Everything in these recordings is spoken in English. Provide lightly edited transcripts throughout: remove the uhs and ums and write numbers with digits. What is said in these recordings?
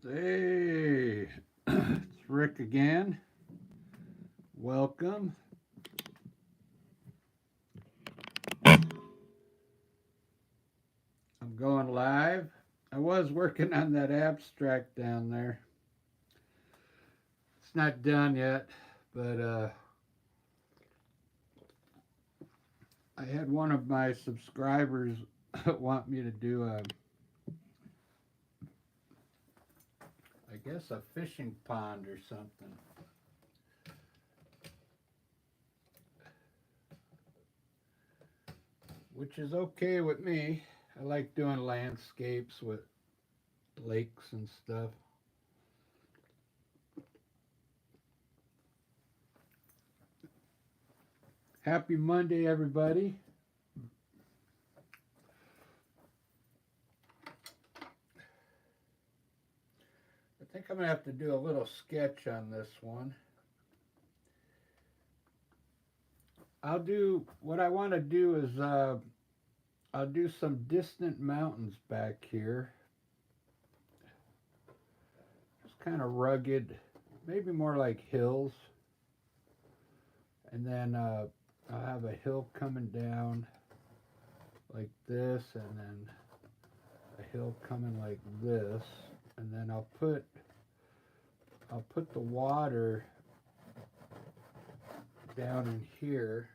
Hey, it's Rick again. Welcome. I'm going live. I was working on that abstract down there. It's not done yet, but I had one of my subscribers want me to do I guess, a fishing pond or something, which is okay with me. I like doing landscapes with lakes and stuff. Happy Monday, everybody. I think I'm going to have to do a little sketch on this one. I'll do what I want to do is I'll do some distant mountains back here. Just kind of rugged, maybe more like hills. And then I'll have a hill coming down like this, and then a hill coming like this, and then I'll put the water down in here.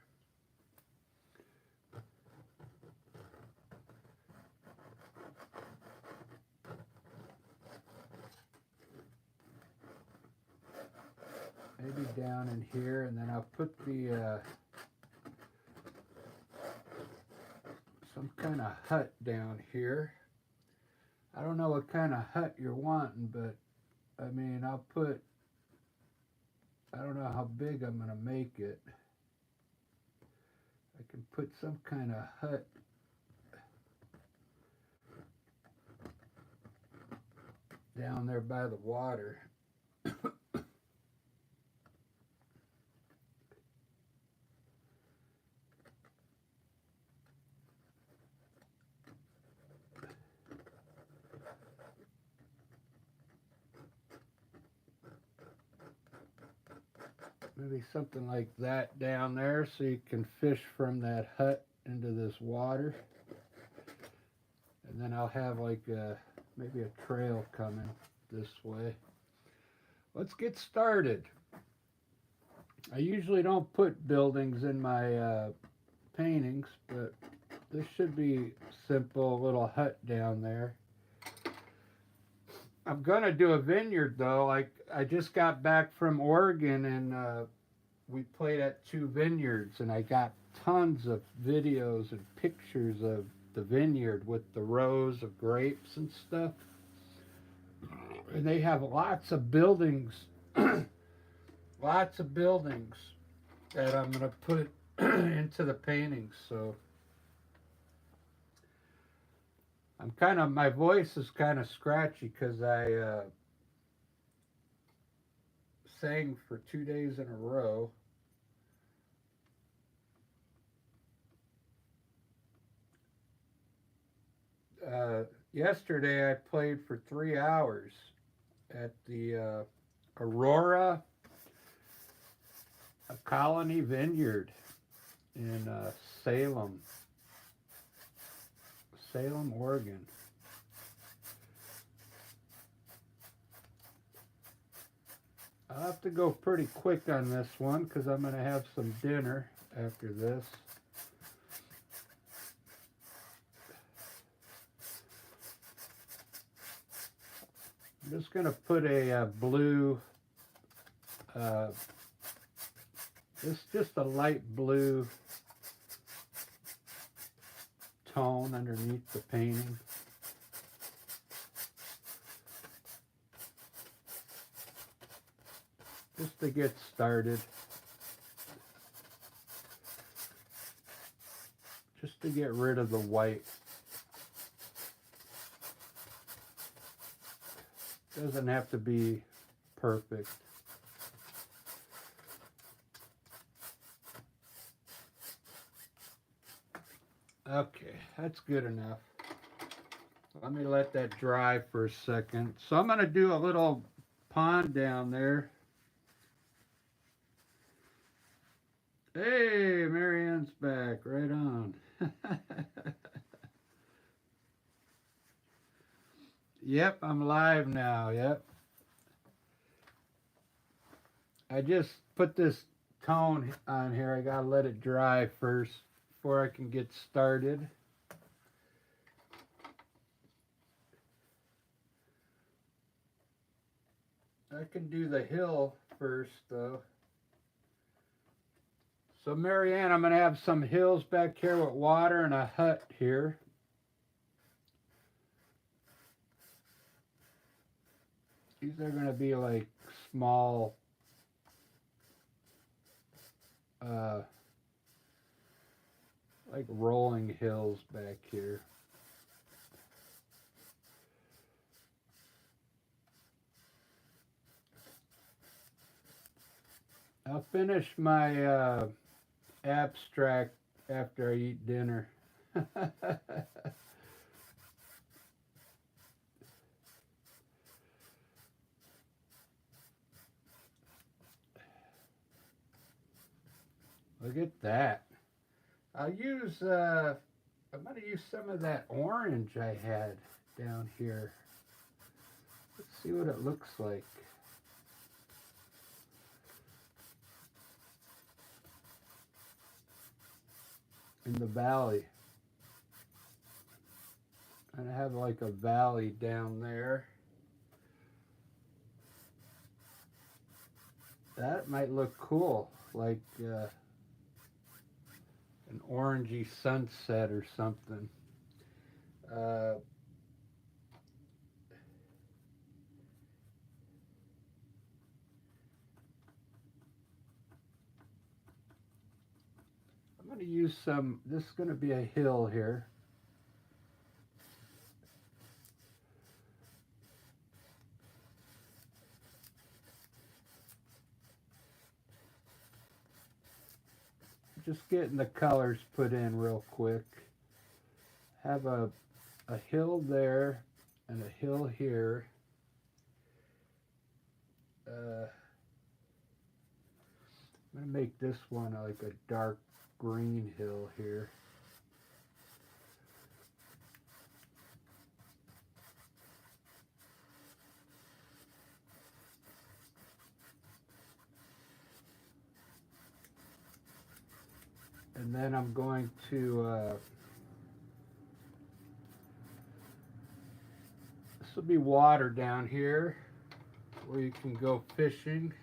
Maybe down in here, and then I'll put the some kind of hut down here. I don't know what kind of hut you're wanting, but I mean, I don't know how big I'm going to make it. I can put some kind of hut down there by the water. Maybe something like that down there so you can fish from that hut into this water. And then I'll have like maybe a trail coming this way. Let's get started. I usually don't put buildings in my paintings, but this should be simple, little hut down there. I'm gonna do a vineyard though. Like I just got back from Oregon, and we played at two vineyards, and I got tons of videos and pictures of the vineyard with the rows of grapes and stuff. And they have lots of buildings, lots of buildings that I'm gonna put into the paintings. So my voice is kind of scratchy because I sang for 2 days in a row. Yesterday I played for 3 hours at the Aurora Colony Vineyard in Salem, Oregon. I'll have to go pretty quick on this one because I'm going to have some dinner after this. I'm just going to put a blue, just a light blue tone underneath the painting. Just to get started. Just to get rid of the white. Doesn't have to be perfect. Okay, that's good enough. Let me let that dry for a second. So I'm going to do a little pond down there. Hey, Marianne's back. Right on. Yep, I'm live now. Yep. I just put this tone on here. I got to let it dry first before I can get started. I can do the hill first, though. So, Marianne, I'm going to have some hills back here with water and a hut here. These are going to be like small, like rolling hills back here. I'll finish my abstract after I eat dinner. Look at that. I'm going to use some of that orange I had down here. Let's see what it looks like. In the valley. And I have like a valley down there. That might look cool, like an orangey sunset or something. I'm going to use some, this is going to be a hill here. Just getting the colors put in real quick. Have a hill there and a hill here. I'm going to make this one like a dark green hill here. And then I'm going to, this will be water down here where you can go fishing.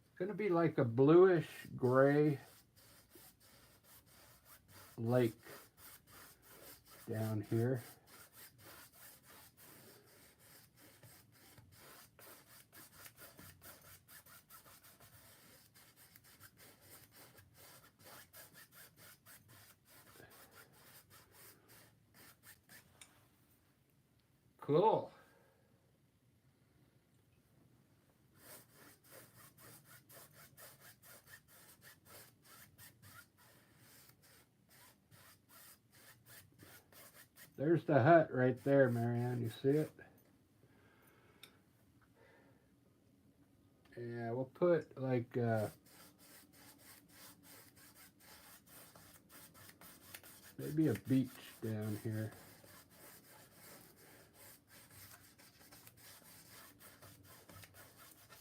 It's going to be like a bluish gray lake down here. Cool. There's the hut right there, Marianne. You see it? Yeah, we'll put like maybe a beach down here.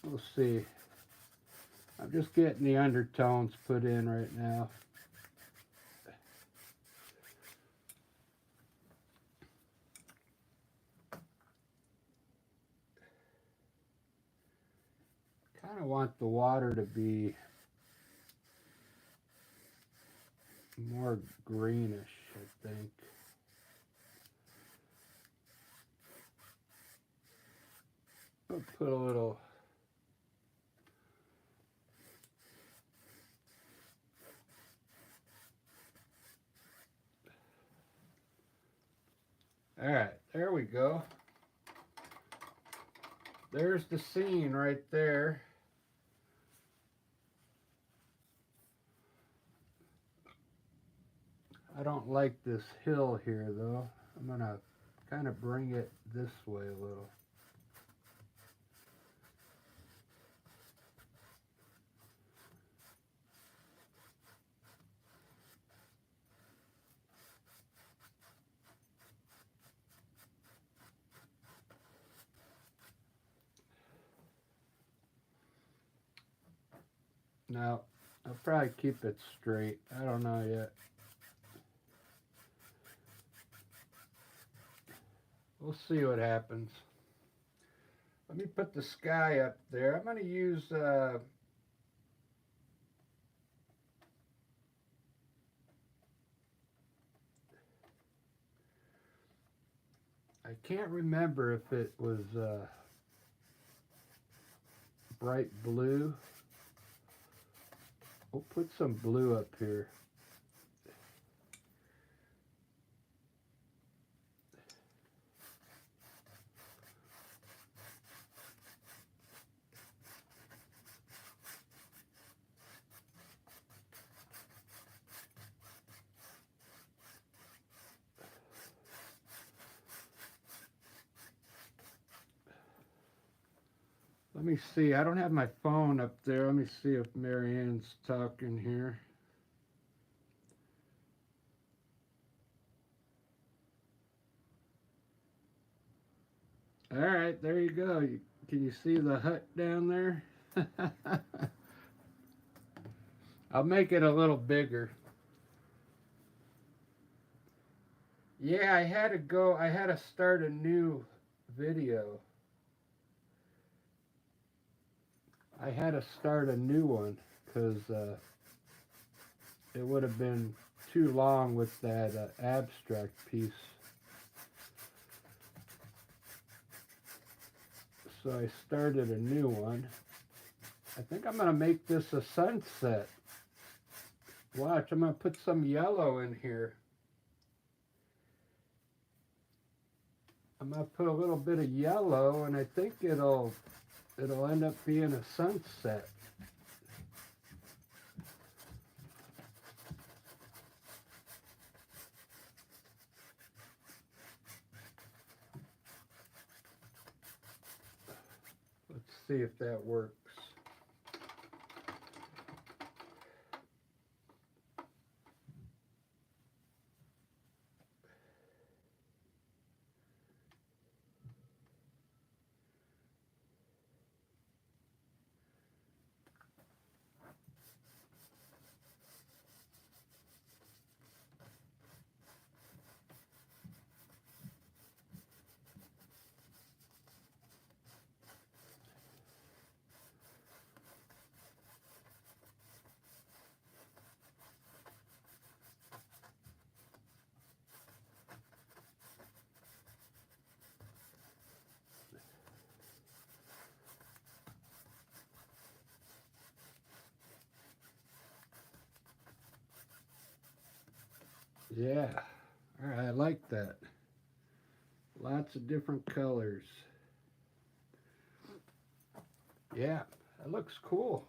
We'll see. I'm just getting the undertones put in right now. Kind of want the water to be more greenish, I think. I'll put a little. All right, there we go. there's the scene right there. I don't like this hill here though. I'm gonna kind of bring it this way a little. Now, I'll probably keep it straight. I don't know yet. We'll see what happens. Let me put the sky up there. I'm going to use I can't remember if it was bright blue. We'll put some blue up here. Let me see. I don't have my phone up there. Let me see if Marianne's talking here. All right, there you go. Can you see the hut down there? I'll make it a little bigger. Yeah, I had to start a new video. I had to start a new one because it would have been too long with that abstract piece. So I started a new one. I think I'm going to make this a sunset. Watch, I'm going to put some yellow in here. I'm going to put a little bit of yellow, and I think it'll end up being a sunset. Let's see if that works. Yeah, all right, I like that. Lots of different colors. Yeah, that looks cool.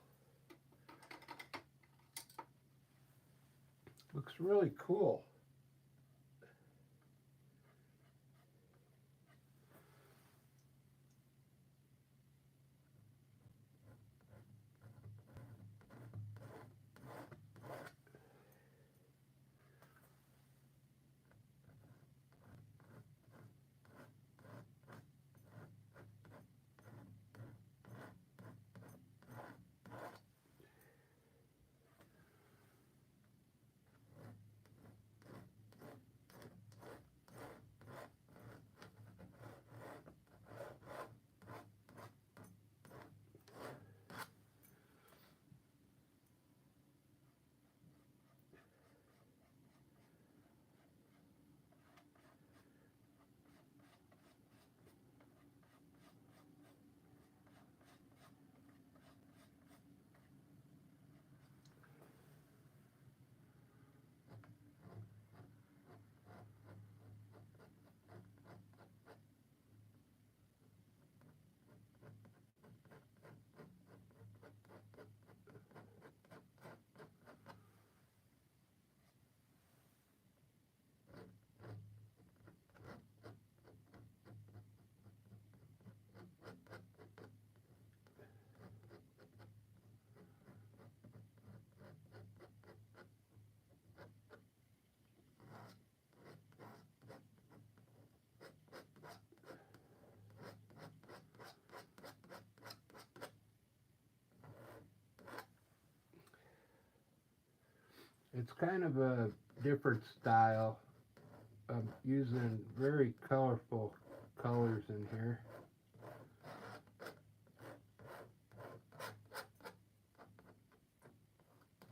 Looks really cool. It's kind of a different style. I'm using very colorful colors in here.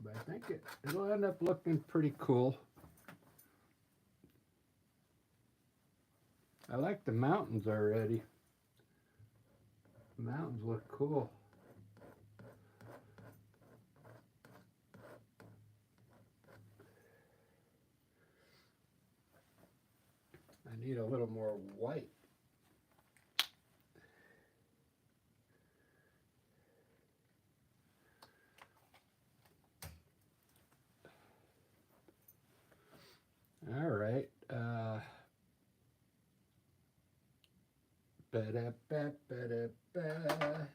But I think it'll end up looking pretty cool. I like the mountains already. The mountains look cool. I need a little more white. All right. Ba-da-ba-ba-da-ba.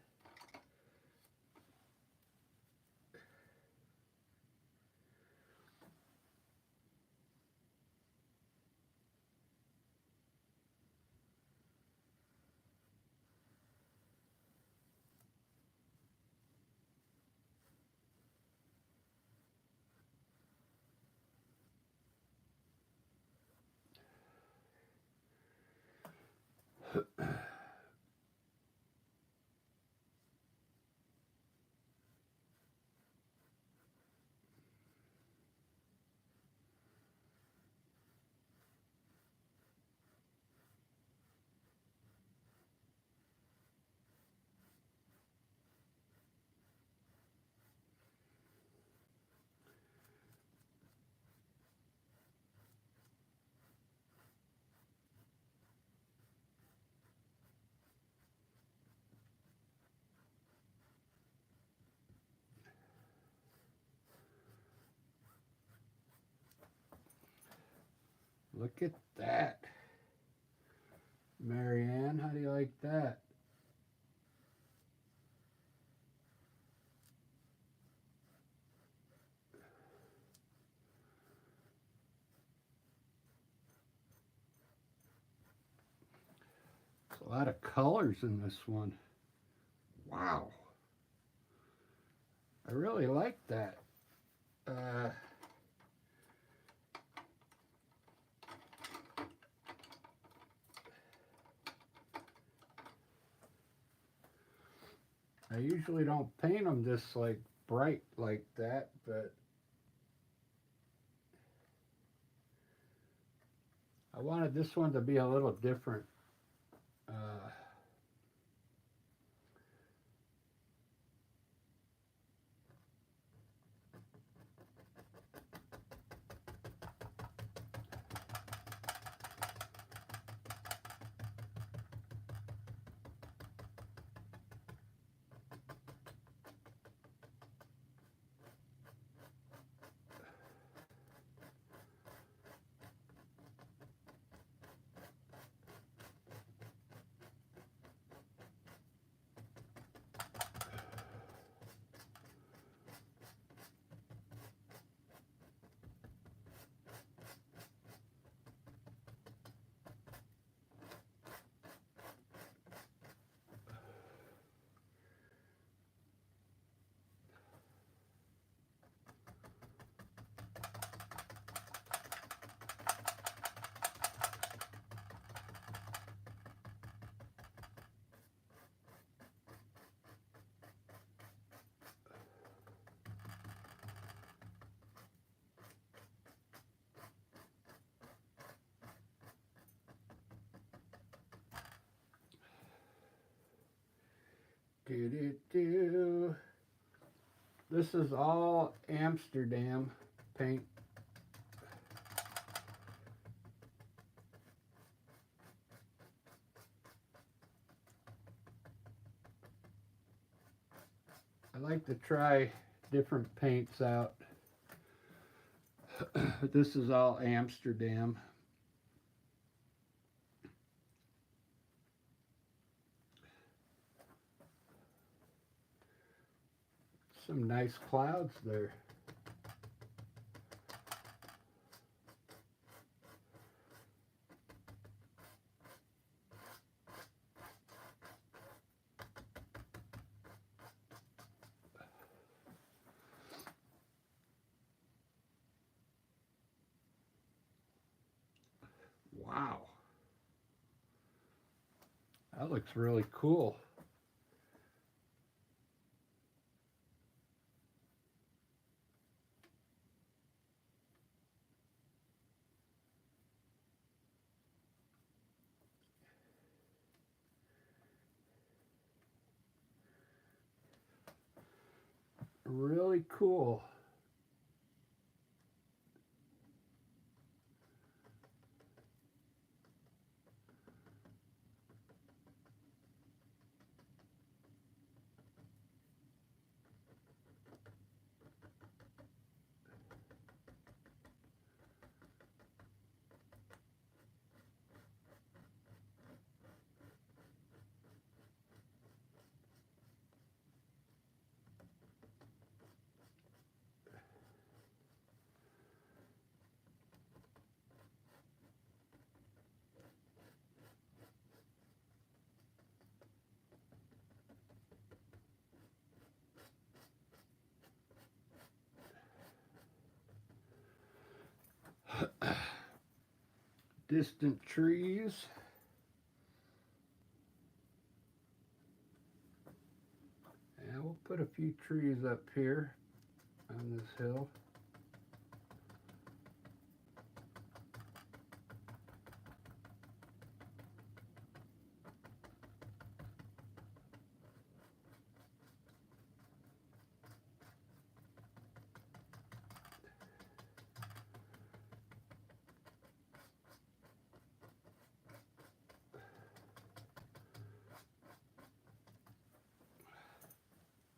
Look at that. Marianne, how do you like that? There's a lot of colors in this one. Wow. I really like that. I usually don't paint them this like bright like that, but I wanted this one to be a little different. Do. This is all Amsterdam paint. I like to try different paints out. This is all Amsterdam. Some nice clouds there. That looks really cool. Really cool. Distant trees. And we'll put a few trees up here on this hill.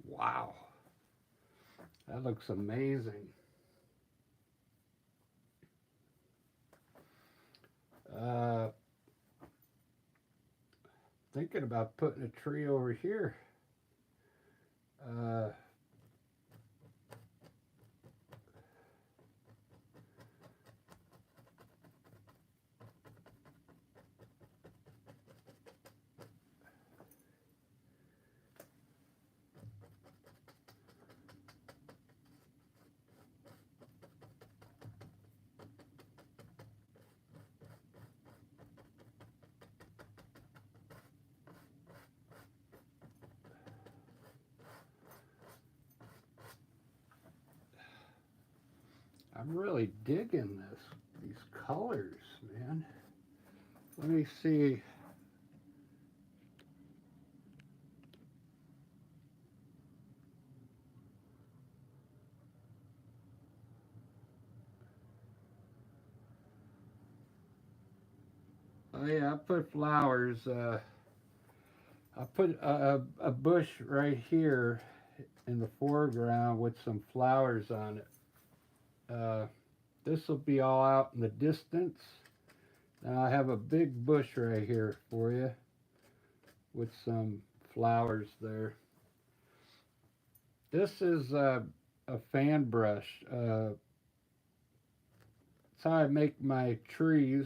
Wow, that looks amazing. Thinking about putting a tree over here. Uh, I'm really digging these colors, man. Let me see. Oh yeah, I put flowers. I put a bush right here in the foreground with some flowers on it. This will be all out in the distance. And I have a big bush right here for you with some flowers there. This is a fan brush. It's how I make my trees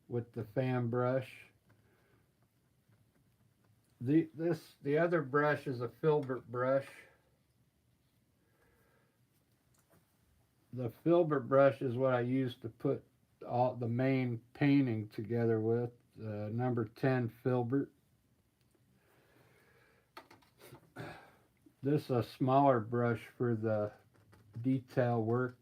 with the fan brush. The other brush is a filbert brush. The filbert brush is what I use to put all the main painting together with. Number 10 filbert. This is a smaller brush for the detail work.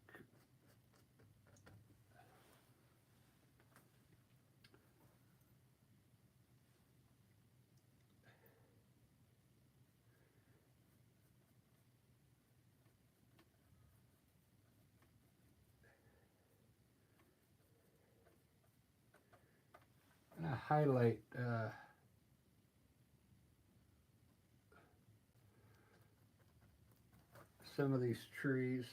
And I highlight some of these trees.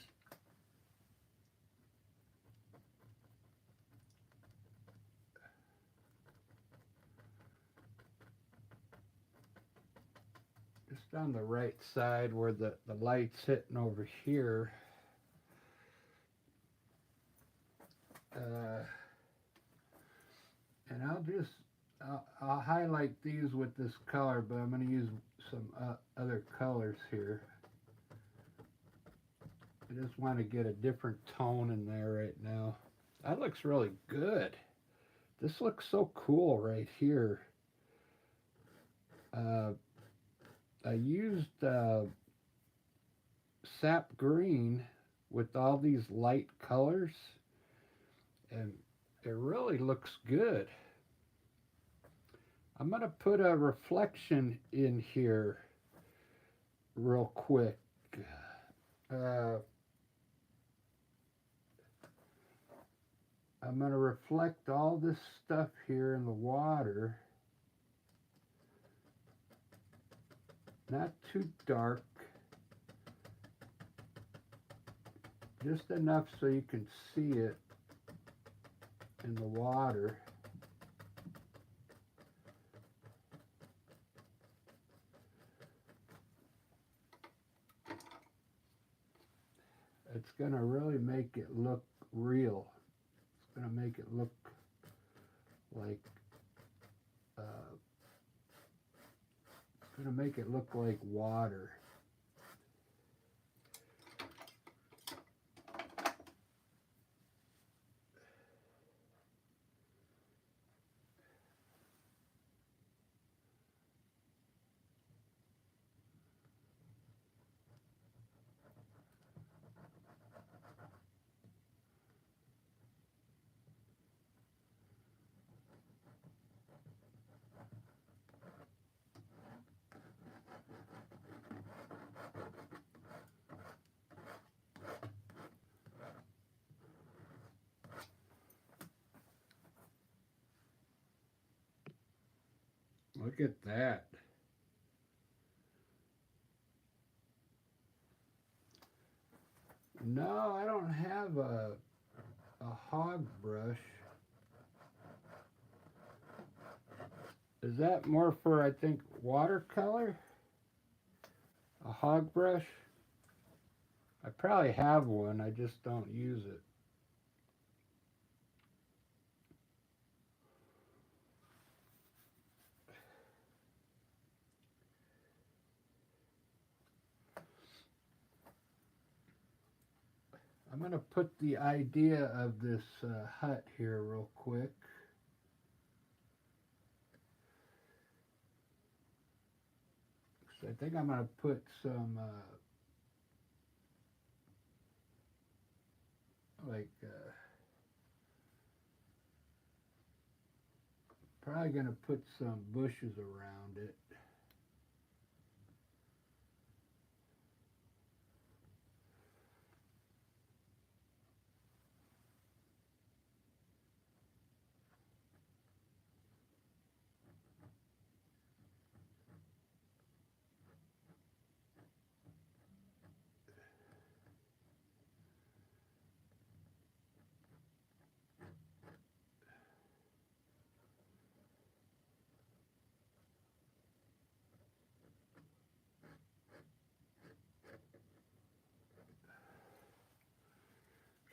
Just on the right side where the light's hitting over here. And I'll highlight these with this color, but I'm going to use some other colors here. I just want to get a different tone in there right now. That looks really good. This looks so cool right here. Uh, I used sap green with all these light colors, and it really looks good. I'm going to put a reflection in here real quick. Uh, I'm going to reflect all this stuff here in the water. Not too dark. Just enough so you can see it in the water. It's going to really make it look real. It's going to make it look like it's going to make it look like water. Look at that. No, I don't have a hog brush. Is that more for, I think, watercolor? A hog brush? I probably have one, I just don't use it. I'm going to put the idea of this hut here real quick. So I think I'm going to put some probably going to put some bushes around it.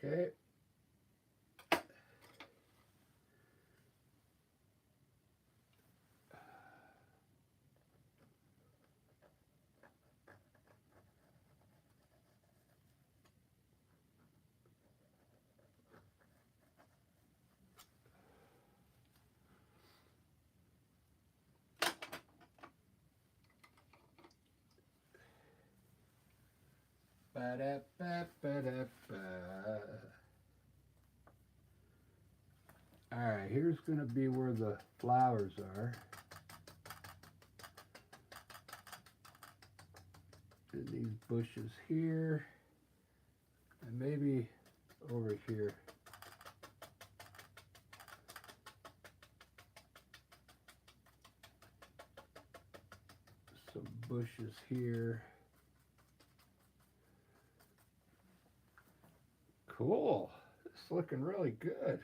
Okay. Ba-da-ba-ba-da-ba. Alright, here's going to be where the flowers are. And these bushes here. And maybe over here. Some bushes here. Cool. It's looking really good.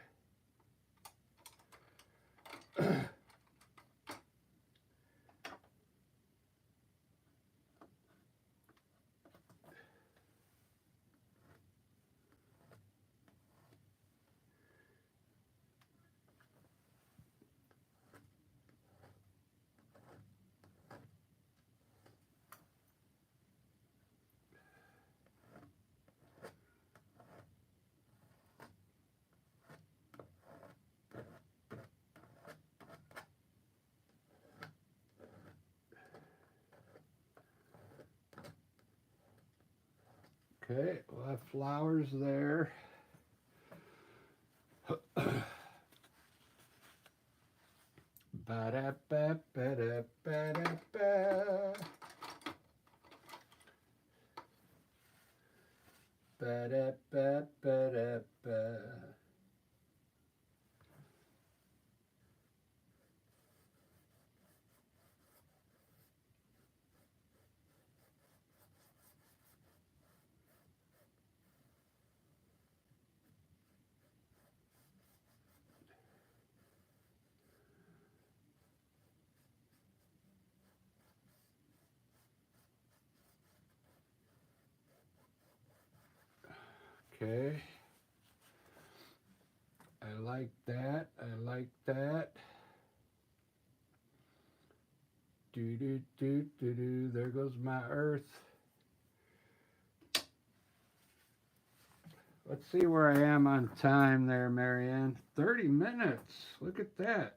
Okay, we'll have flowers there. Ba-da-ba-ba-da-ba-da-ba. Ba-da-ba-ba-da-ba. Okay. I like that. I like that. Do do do do do. There goes my earth. Let's see where I am on time there, Marianne. 30 minutes. Look at that.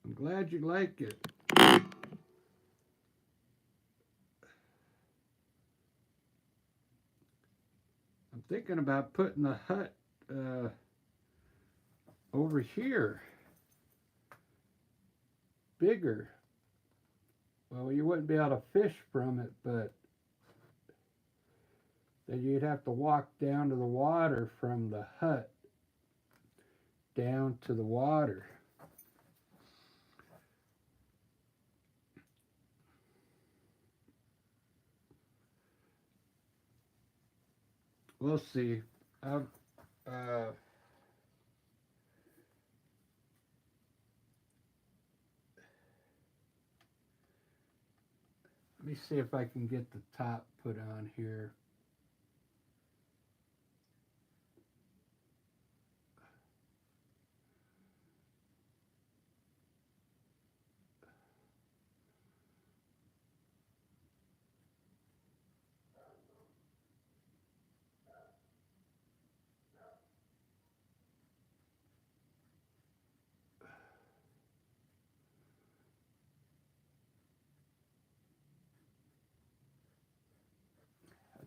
I'm glad you like it. I'm thinking about putting the hut over here. Bigger. Well, you wouldn't be able to fish from it, but then you'd have to walk down to the water from the hut down to the water. We'll see. Uh, let me see if I can get the top put on here.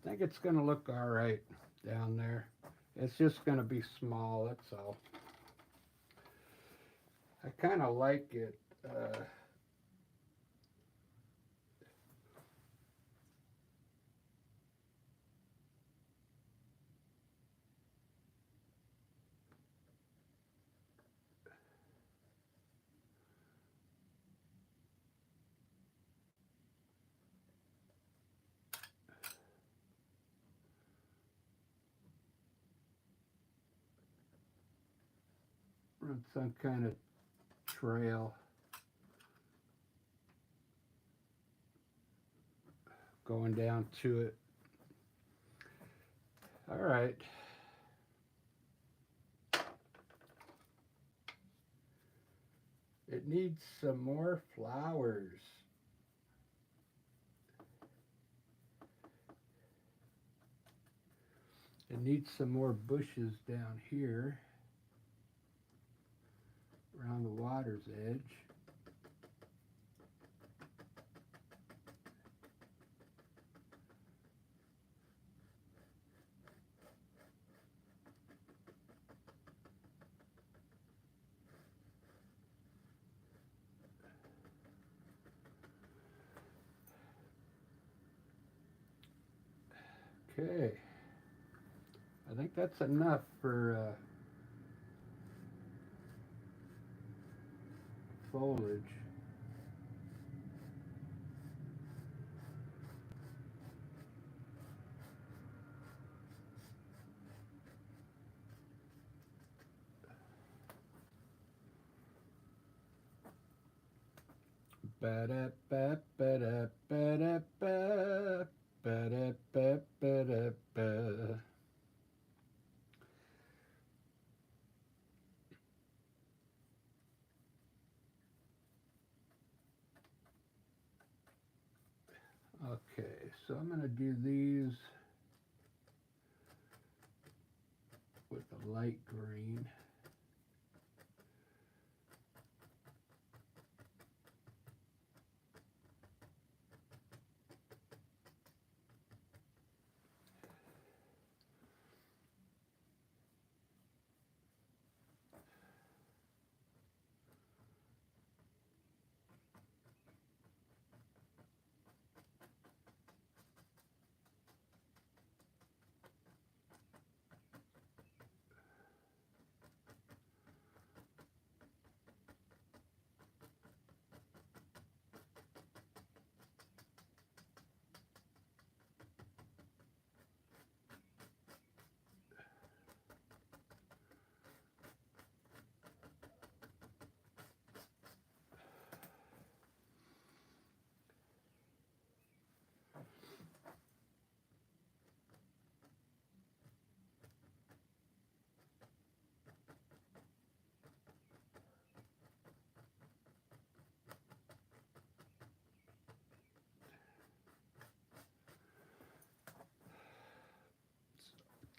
I think it's going to look all right down there. It's just going to be small, that's all. I kind of like it. Run some kind of trail going down to it. All right. It needs some more flowers. It needs some more bushes down here around the water's edge. Okay. I think that's enough for foliage. Ba-da-ba-ba-da-ba-da-ba. Ba-da-ba-ba-da-ba. Okay, so I'm going to do these with a light green.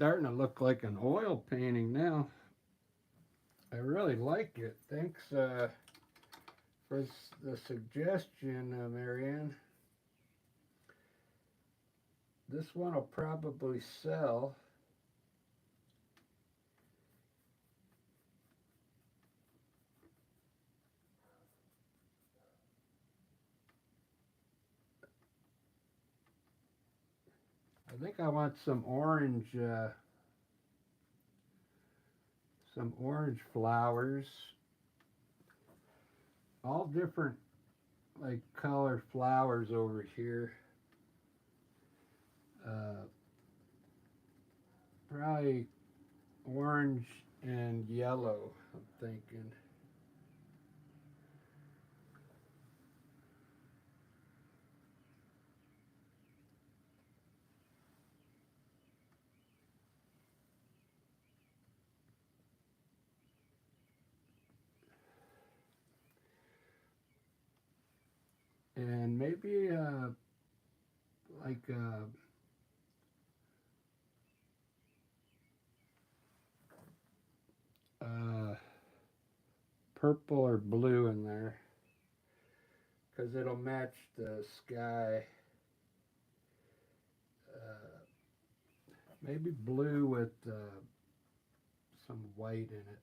starting to look like an oil painting now. I really like it. Thanks for the suggestion, Marianne. This one will probably sell. I think I want some orange flowers. All different like color flowers over here. Probably orange and yellow, I'm thinking. And maybe like purple or blue in there, because it'll match the sky. Maybe blue with some white in it.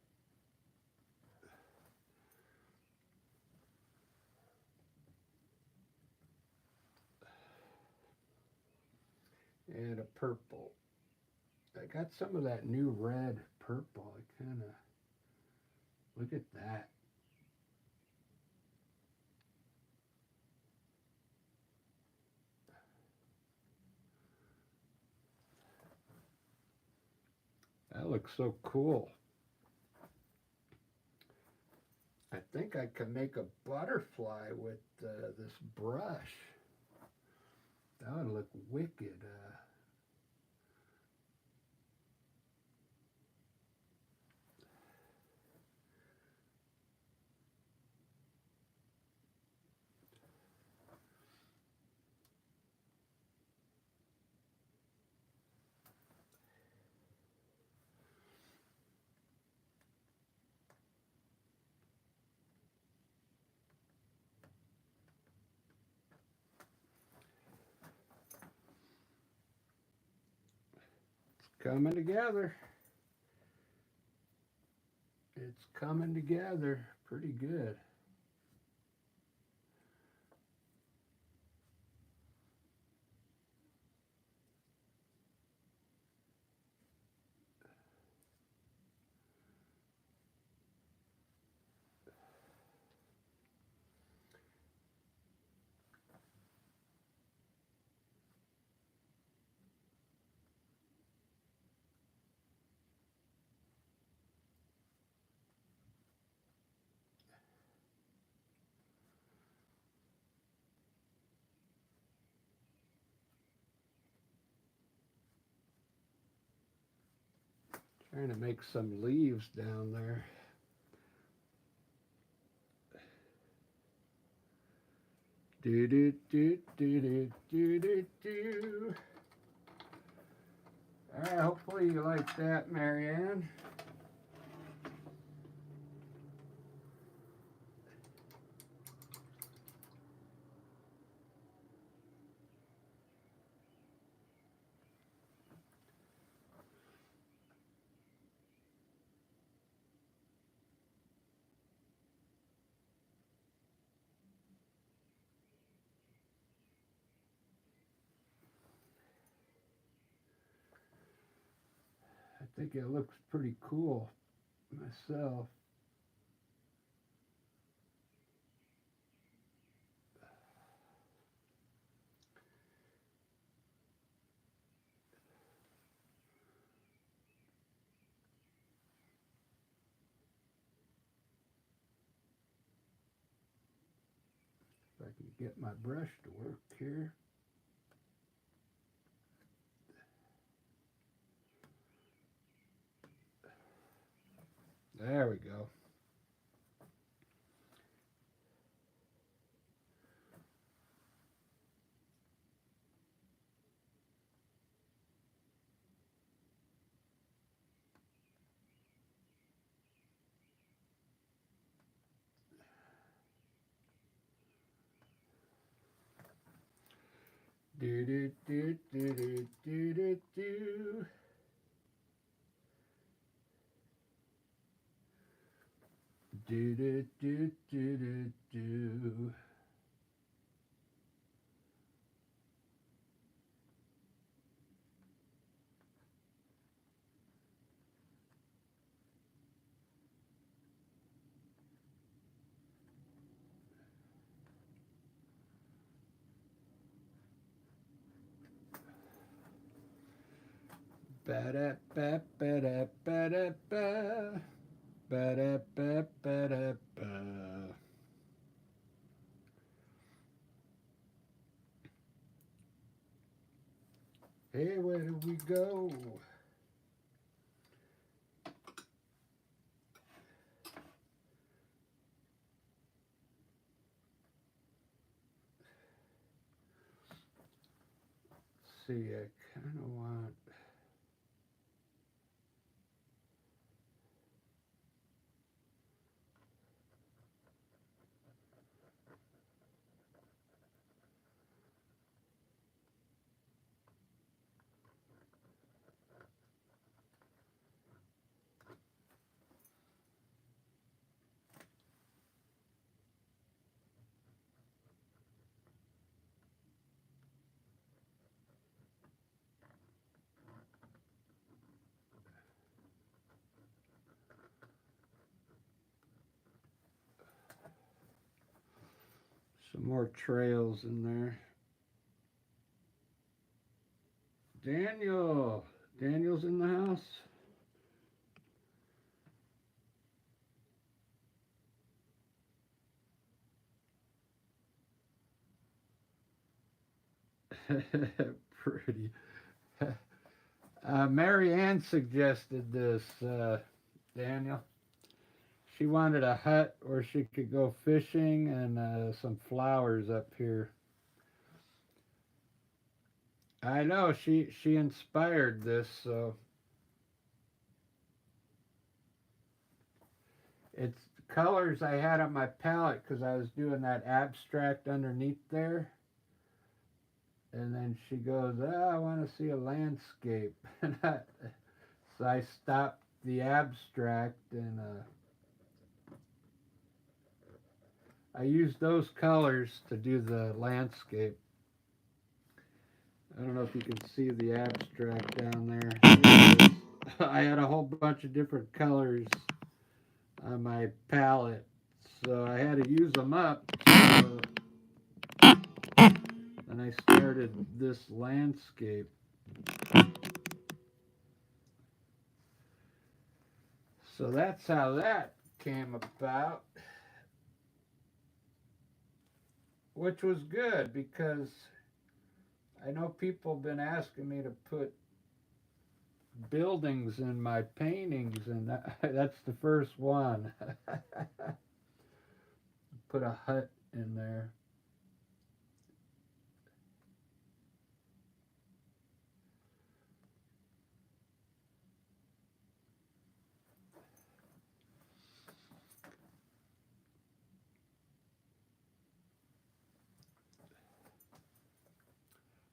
And a purple. I got some of that new red purple. I kind of, look at that. That looks so cool. I think I can make a butterfly with this brush. That would look wicked. Coming together. It's coming together pretty good. Trying to make some leaves down there. Do do do do do do do do. All right, hopefully you like that, Marianne. I think it looks pretty cool myself. If I can get my brush to work here. There we go. Do do do do do do do do. Do do do do do do. Ba da ba ba da ba da ba. Ba da ba ba da ba. Hey, where do we go? Let's see, I kind of want. Some more trails in there. Daniel! Daniel's in the house? Pretty. Mary Ann suggested this, Daniel. She wanted a hut where she could go fishing and some flowers up here. I know she inspired this, so it's colors I had on my palette because I was doing that abstract underneath there. And then she goes, oh, I want to see a landscape. So I stopped the abstract and I used those colors to do the landscape. I don't know if you can see the abstract down there. I had a whole bunch of different colors on my palette, so I had to use them up. So then I started this landscape. So that's how that came about, which was good because I know people have been asking me to put buildings in my paintings, and that's the first one. Put a hut in there.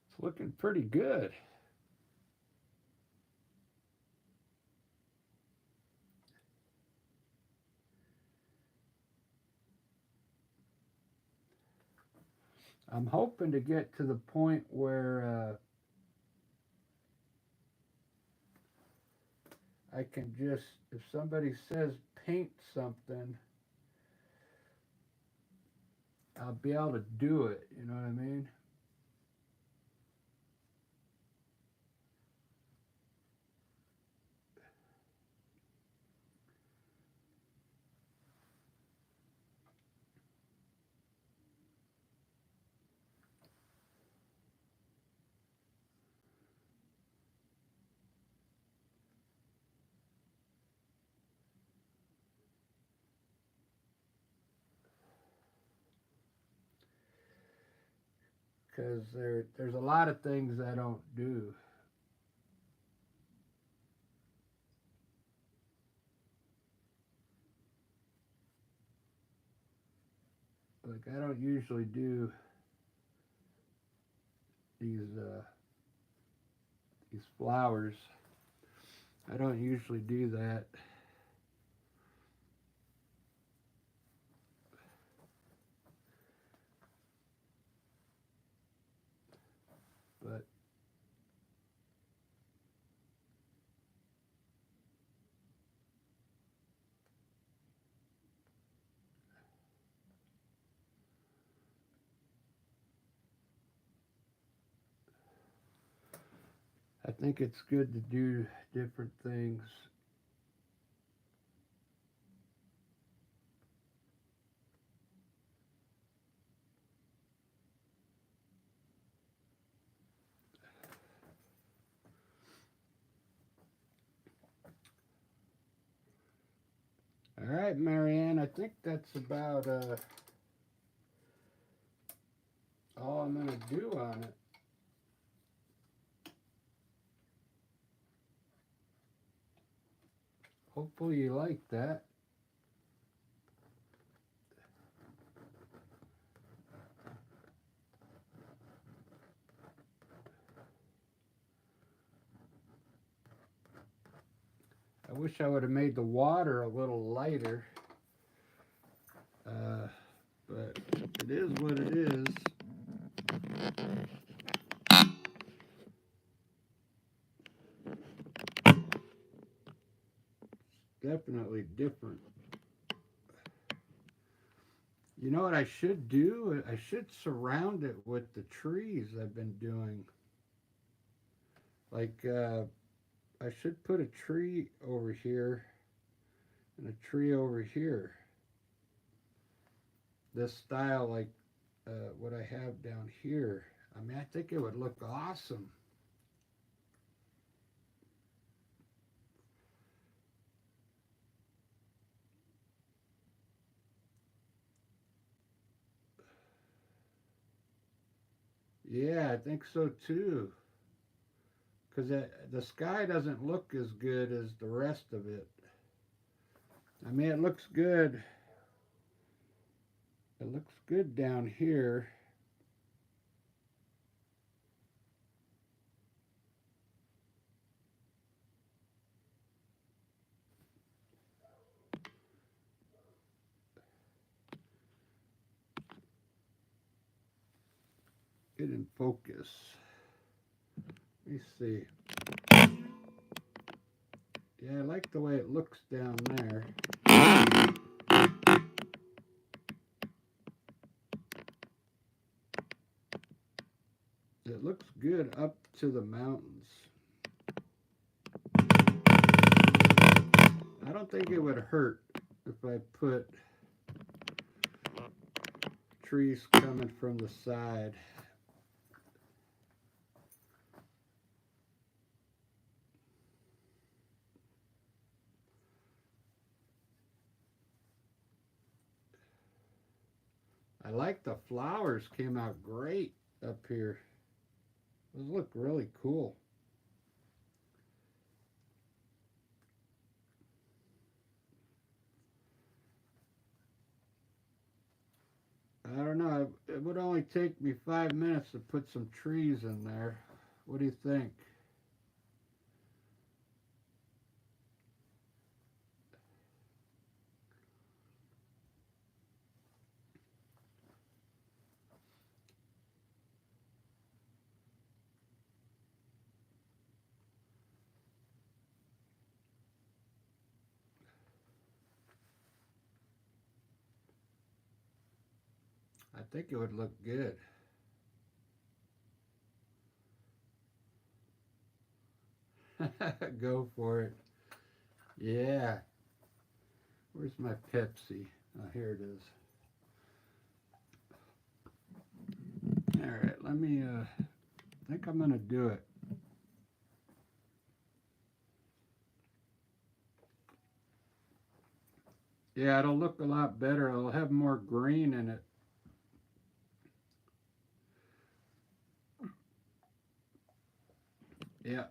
It's looking pretty good. I'm hoping to get to the point where I can just, if somebody says paint something, I'll be able to do it. You know what I mean? Because there's a lot of things I don't do. Like I don't usually do these flowers. I don't usually do that. But I think it's good to do different things. All right, Marianne, I think that's about all I'm going to do on it. Hopefully you like that. I wish I would have made the water a little lighter. But it is what it is. Definitely different. You know what I should do? I should surround it with the trees I've been doing. Like, I should put a tree over here and a tree over here. This style, like what I have down here. I mean, I think it would look awesome. Yeah, I think so too. Because the sky doesn't look as good as the rest of it. I mean, it looks good. It looks good down here. Get in focus. Let me see. Yeah, I like the way it looks down there. It looks good up to the mountains. I don't think it would hurt if I put trees coming from the side. I like the flowers came out great up here. Those look really cool. I don't know. It would only take me 5 minutes to put some trees in there. What do you think? I think it would look good. Go for it. Yeah. Where's my Pepsi? Oh, here it is. All right, let me, I think I'm going to do it. Yeah, it'll look a lot better. It'll have more green in it. Yeah.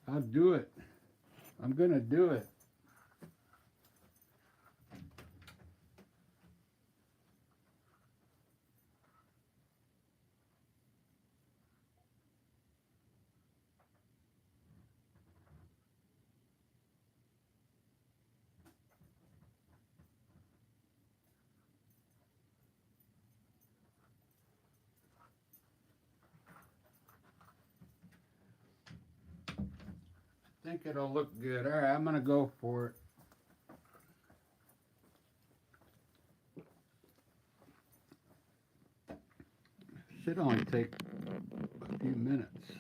I'll do it. I'm going to do it. think it'll look good. All right, I'm gonna go for it. Should only take a few minutes.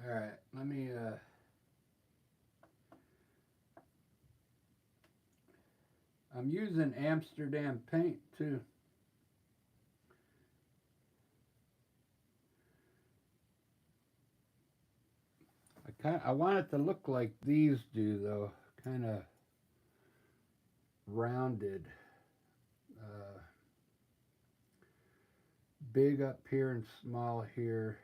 All right, let me. I'm using Amsterdam paint too. I want it to look like these do though, kind of rounded, uh, big up here and small here.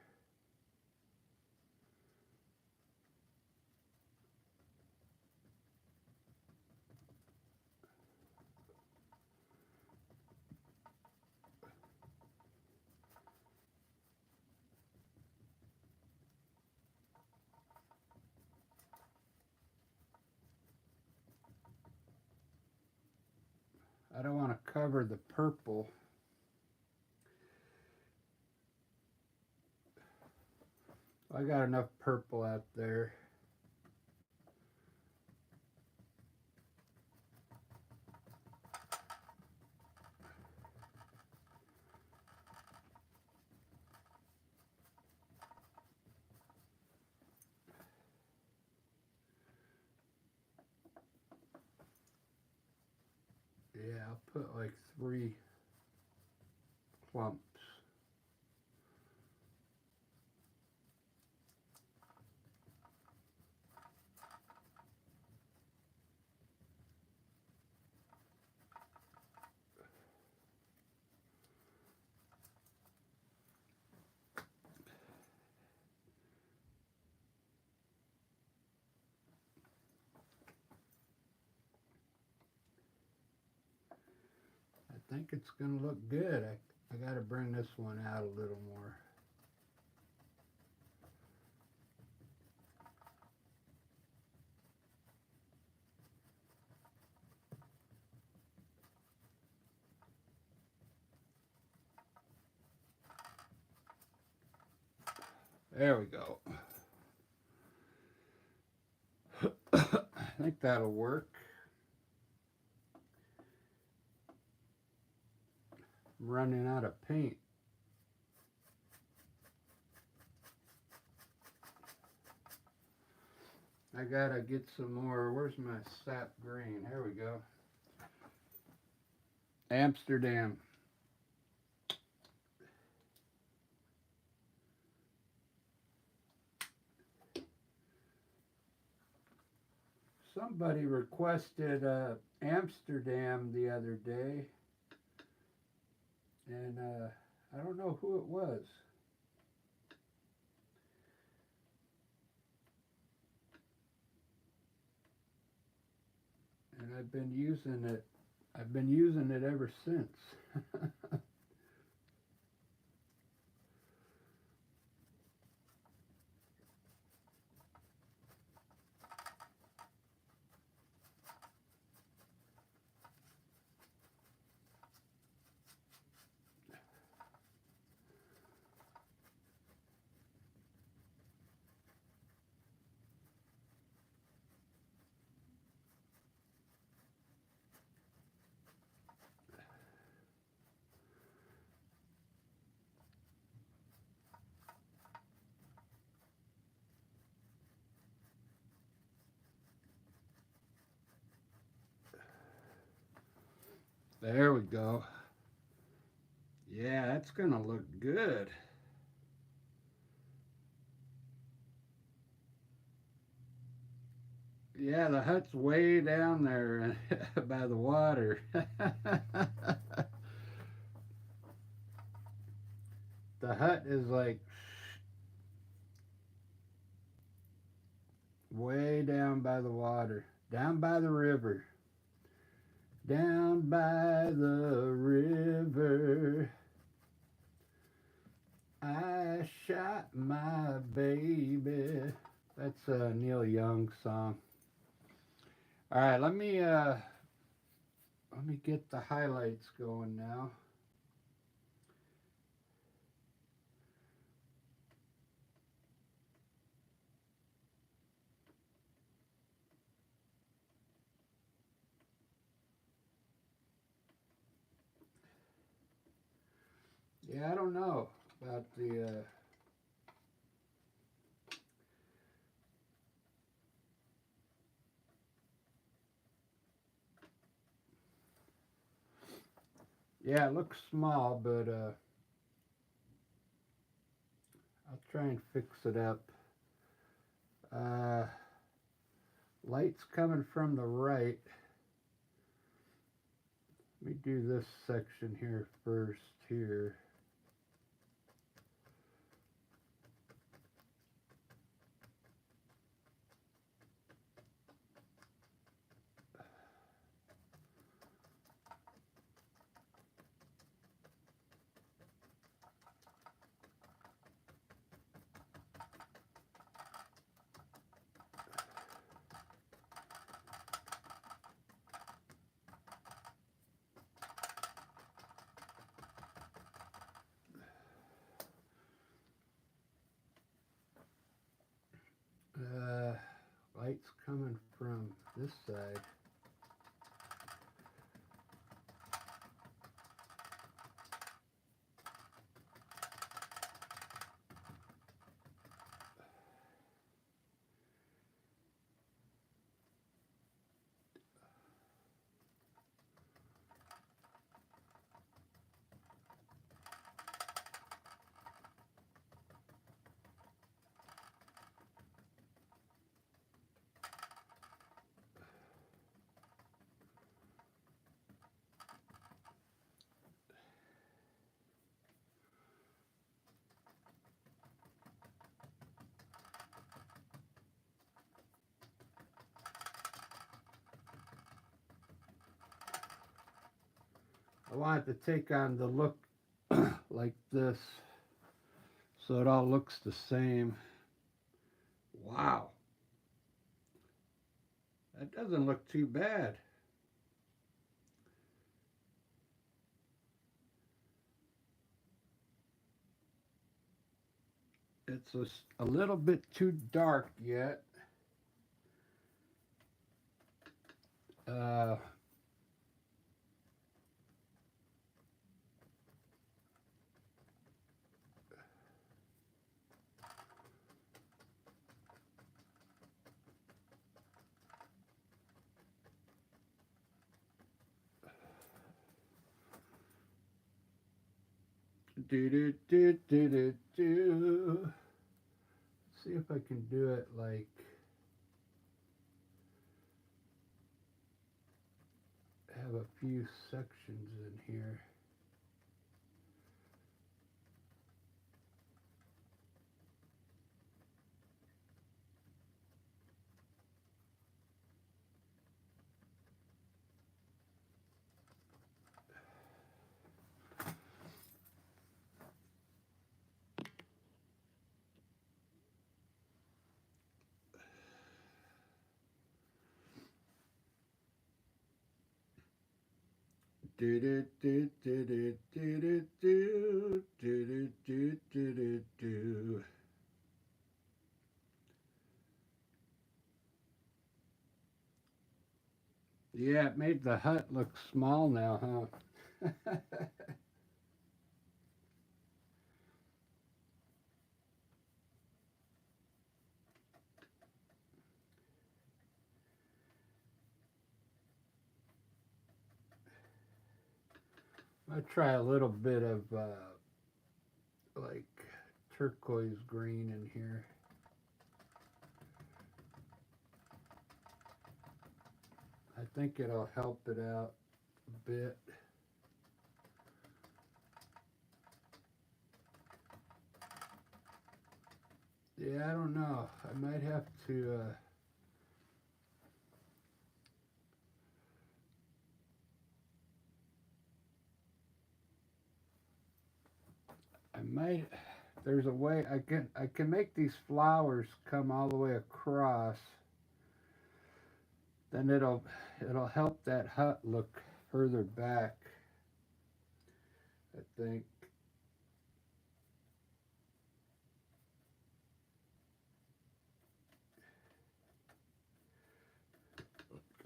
I don't want to cover the purple. I got enough purple out there. Yeah, I'll put like 3 clumps. I think it's gonna look good. I gotta bring this one out a little more. There we go. I think that'll work. I'm running out of paint. I gotta get some more. Where's my sap green? Here we go. Amsterdam. Somebody requested Amsterdam the other day, and I don't know who it was. And I've been using it. I've been using it ever since. There we go. Yeah, that's gonna look good. Yeah, the hut's way down there by the water. The hut is like way down by the water, down by the river. Down by the river, I shot my baby. That's a Neil Young song. All right, let me Let me get the highlights going now. Yeah, I don't know about the yeah, it looks small, but I'll try and fix it up. Uh, Light's coming from the right. Let me do this section here first here. Uh, Light's coming from this side. I want it to take on the look like this, so it all looks the same. Wow, that doesn't look too bad. It's a little bit too dark yet. Uh, do do do do do do. See if I can do it like have a few sections in here. Do do do do do do do do do do do do. Yeah, it made the hut look small now, huh? I'll try a little bit of like turquoise green in here. I think it'll help it out a bit. Yeah, I don't know. I might have to. I might. There's a way I can make these flowers come all the way across. Then it'll help that hut look further back, I think.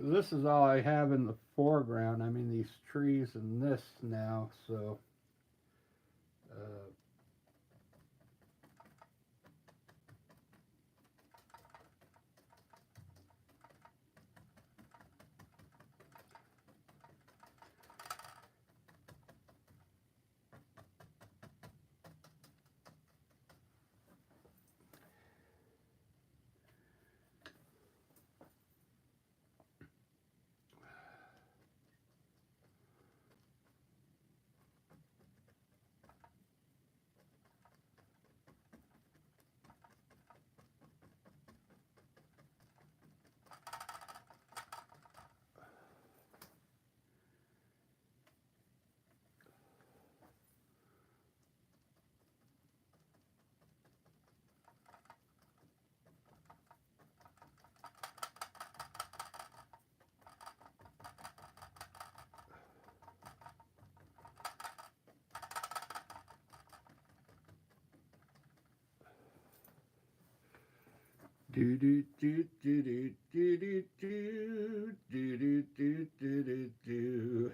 This is all I have in the foreground. I mean, these trees and this now, so uh, do do do do do do do do do do do do do.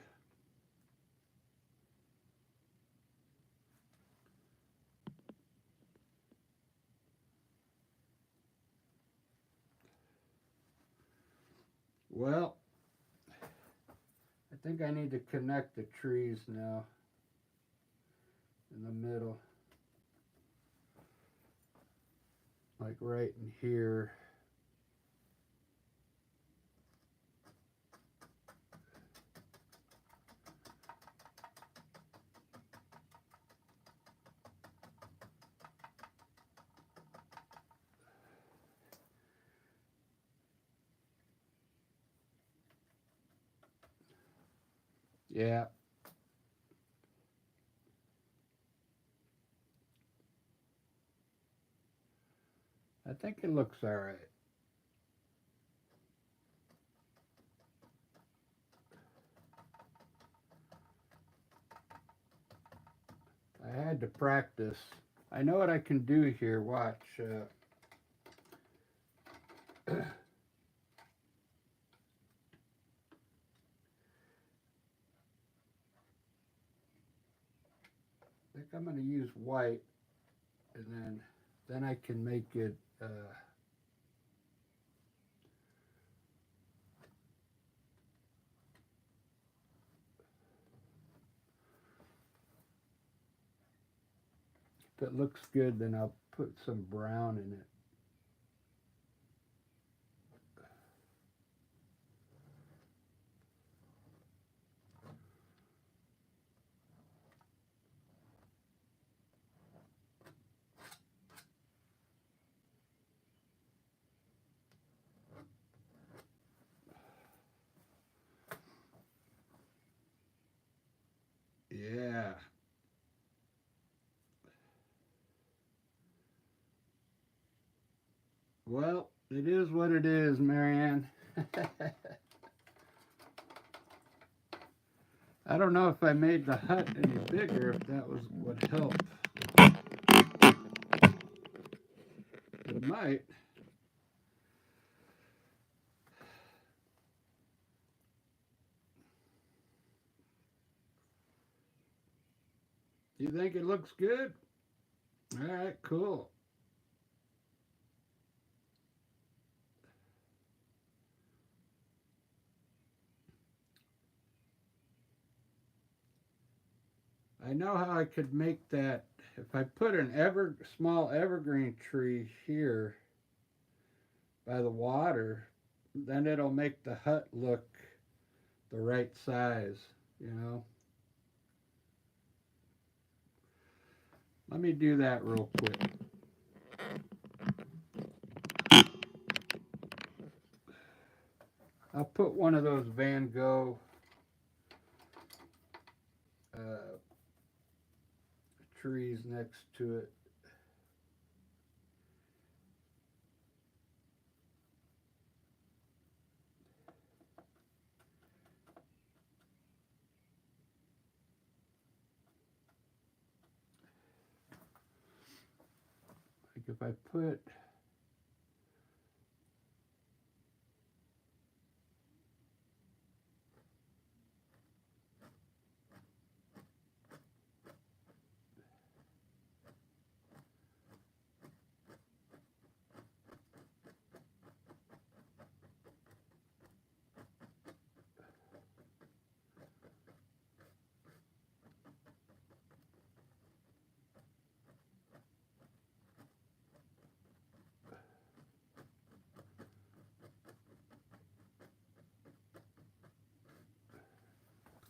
Well, I think I need to connect the trees now in the middle, like right in here. Yeah, I think it looks all right. I had to practice. I know what I can do here. Watch. I think I'm going to use white, and then I can make it. If it looks good, then I'll put some brown in it. Yeah. Well, it is what it is, Marianne. I don't know if I made the hut any bigger, if that was what helped. It might. You think it looks good? All right, cool. I know how I could make that. If I put an small evergreen tree here by the water, then it'll make the hut look the right size, you know. Let me do that real quick. I'll put one of those Van Gogh uh, trees next to it. if I put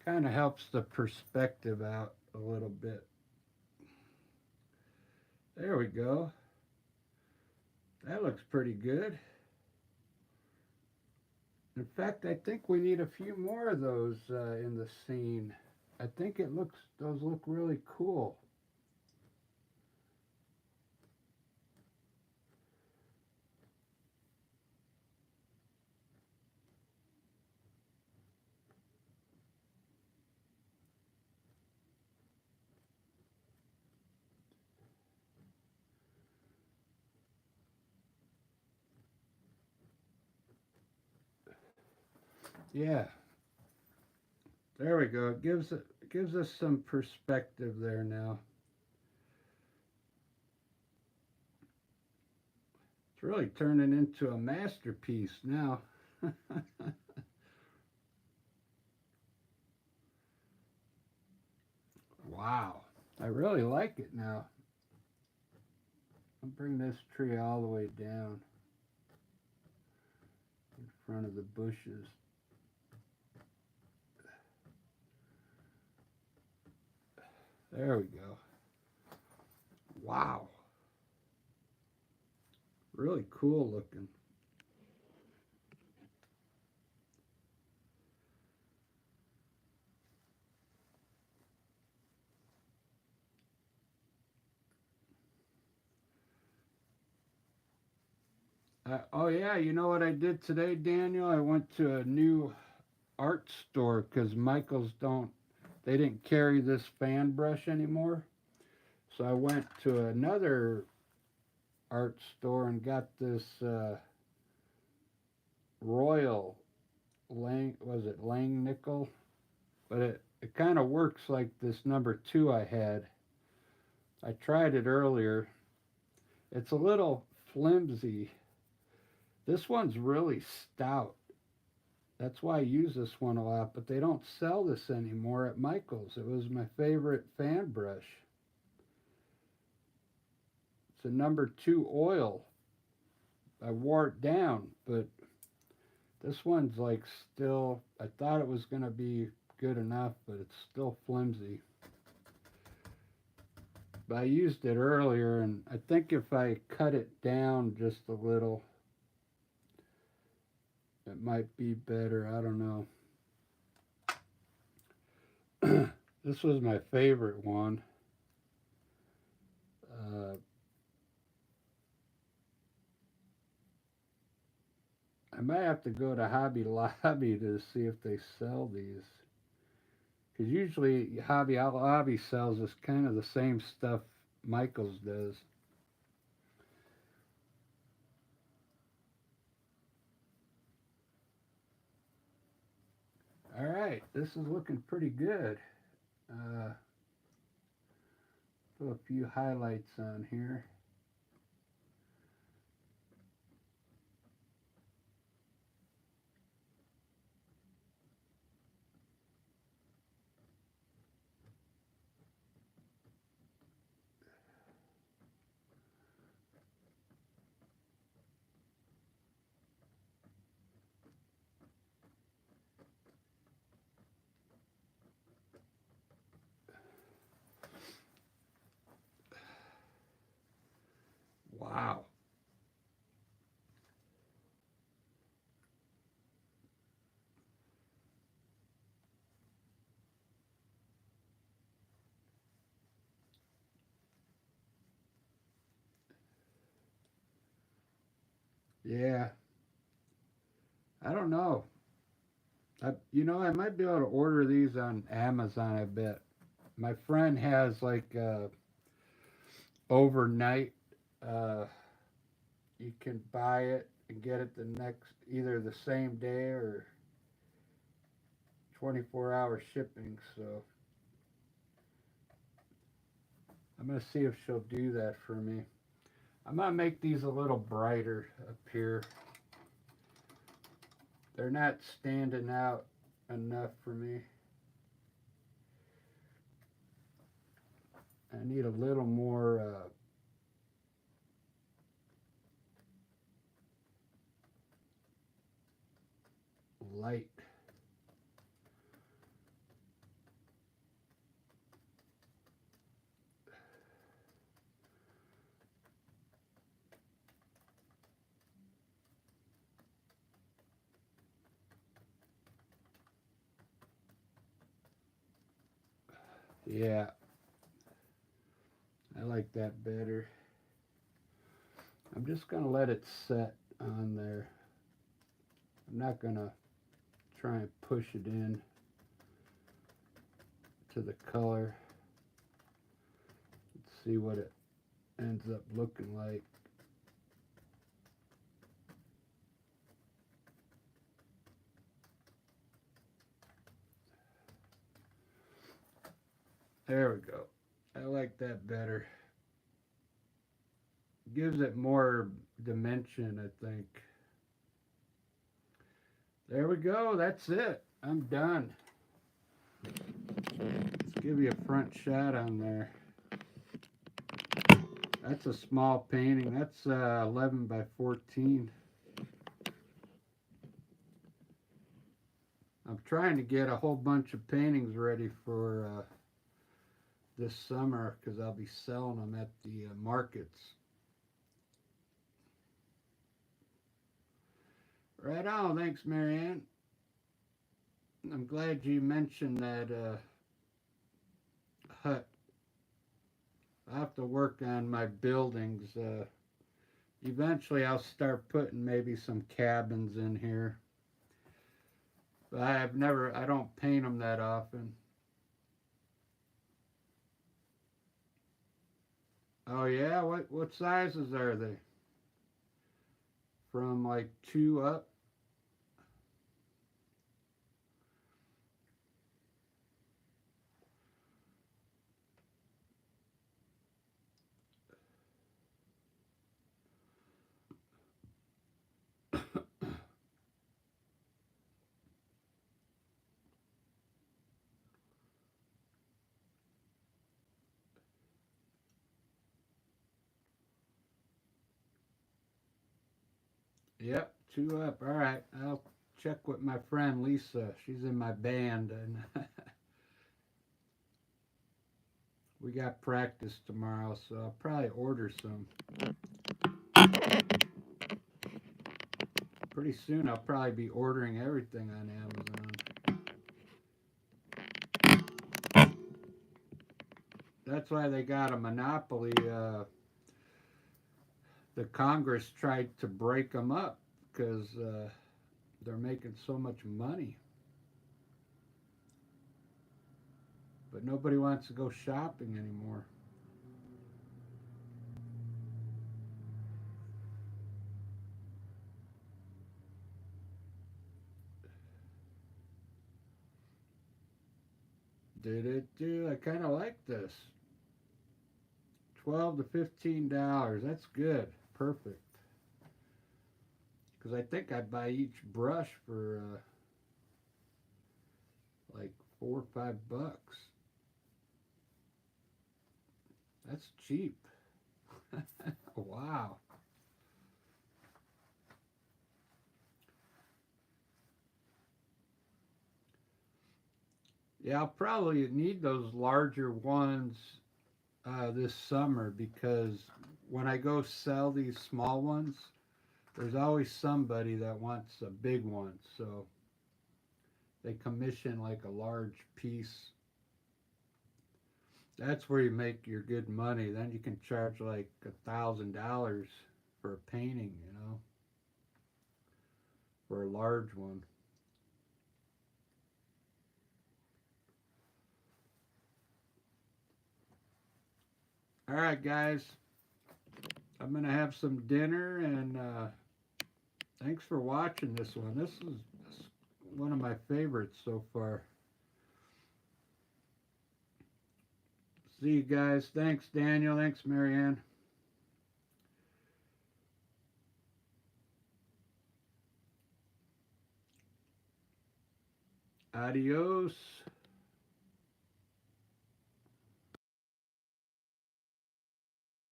kind of helps the perspective out a little bit. There we go. That looks pretty good. In fact, I think we need a few more of those in the scene. I think those look really cool. Yeah, there we go. It gives us some perspective there now. It's really turning into a masterpiece now. Wow, I really like it now. I'll bring this tree all the way down in front of the bushes. There we go. Wow, really cool looking. Oh yeah, you know what I did today, Daniel? I went to a new art store because Michaels don't they didn't carry this fan brush anymore. So I went to another art store and got this Royal Lang was it Lang nickel? But it kind of works like this number two I had. I tried it earlier. It's a little flimsy. This one's really stout. That's why I use this one a lot, but they don't sell this anymore at Michael's. It was my favorite fan brush. It's a number two oil. I wore it down, but this one's like still, I thought it was going to be good enough, but it's still flimsy. But I used it earlier, and I think if I cut it down just a little, it might be better. I don't know. This was my favorite one. Uh, I might have to go to Hobby Lobby to see if they sell these. Because usually Hobby Lobby sells us kind of the same stuff Michaels does. All right, this is looking pretty good. Uh, Put a few highlights on here. Wow. Yeah, I don't know. I might be able to order these on Amazon. I bet my friend has like overnight You can buy it and get it the next, either the same day or 24-hour shipping. So I'm going to see if she'll do that for me. I'm going to make these a little brighter up here. They're not standing out enough for me. I need a little more light. Yeah, I like that better. I'm just going to let it set on there. I'm not going to try and push it in to the color. Let's see what it ends up looking like. There we go. I like that better. Gives it more dimension, I think. There we go. That's it. I'm done. Let's give you a front shot on there. That's a small painting. That's 11 by 14. I'm trying to get a whole bunch of paintings ready for this summer because I'll be selling them at the markets. Right on. Thanks, Marianne. I'm glad you mentioned that hut. I have to work on my buildings. Eventually, I'll start putting maybe some cabins in here. But I don't paint them that often. Oh yeah, what sizes are they? From like 2 up? Yep, 2 up. All right, I'll check with my friend Lisa. She's in my band, and we got practice tomorrow, so I'll probably order some. Pretty soon, I'll probably be ordering everything on Amazon. That's why they got a monopoly. The Congress tried to break them up because they're making so much money. But nobody wants to go shopping anymore. Did it do? I kind of like this. $12 to $15. That's good. Perfect. Because I think I'd buy each brush for like $4 or $5. That's cheap. Wow. Yeah, I'll probably need those larger ones this summer because when I go sell these small ones, there's always somebody that wants a big one. So they commission like a large piece. That's where you make your good money. Then you can charge like $1,000 for a painting, for a large one. All right, guys. I'm gonna have some dinner, and thanks for watching this one. This is one of my favorites so far. See you guys. Thanks, Daniel. Thanks, Marianne. Adios.